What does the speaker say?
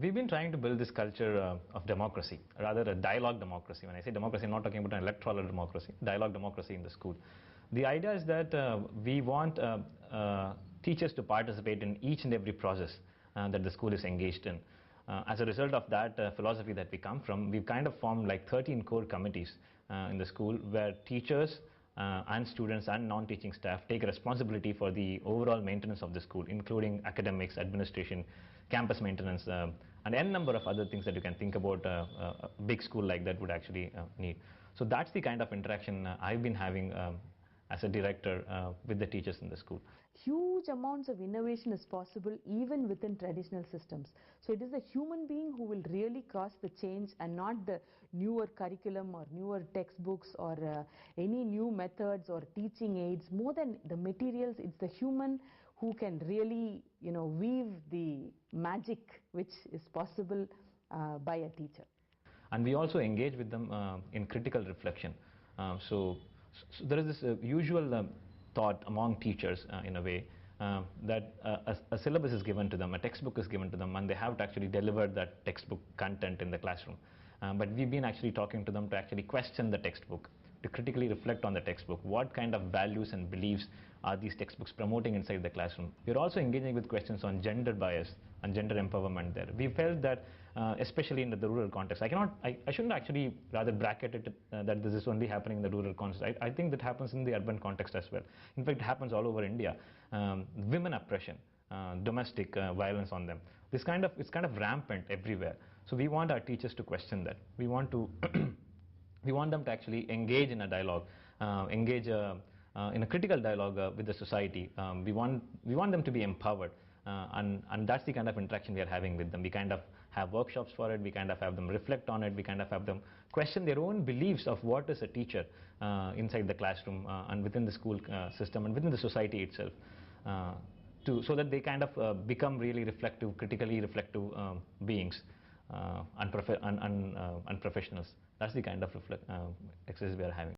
We've been trying to build this culture of democracy, rather a dialogue democracy. When I say democracy, I'm not talking about an electoral democracy, dialogue democracy in the school. The idea is that we want teachers to participate in each and every process that the school is engaged in. As a result of that philosophy that we come from, we've kind of formed like 13 core committees in the school where teachers and students and non-teaching staff take responsibility for the overall maintenance of the school, including academics, administration, campus maintenance, and n number of other things that you can think about a big school like that would actually need. So that's the kind of interaction I've been having as a director with the teachers in the school. Huge amounts of innovation is possible even within traditional systems. So it is the human being who will really cause the change, and not the newer curriculum or newer textbooks or any new methods or teaching aids. More than the materials, it's the human who can really, weave the magic which is possible by a teacher. And we also engage with them in critical reflection. So there is this usual thought among teachers in a way that a syllabus is given to them, a textbook is given to them, and they have to actually deliver that textbook content in the classroom. But we've been actually talking to them to actually question the textbook, to critically reflect on the textbook. What kind of values and beliefs are these textbooks promoting inside the classroom? We're also engaging with questions on gender bias and gender empowerment there. We felt that especially in the rural context, I shouldn't actually rather bracket it that this is only happening in the rural context. I think that happens in the urban context as well. In fact, it happens all over India. Women oppression, domestic violence on them. It's kind of rampant everywhere. So we want our teachers to question that. We want to we want them to actually engage in a dialogue, engage in a critical dialogue with the society. We want them to be empowered, and that's the kind of interaction we are having with them. We kind of have workshops for it. We kind of have them reflect on it. We kind of have them question their own beliefs of what is a teacher inside the classroom and within the school system and within the society itself. So that they kind of become really reflective, critically reflective beings and professionals. That's the kind of exercise we are having.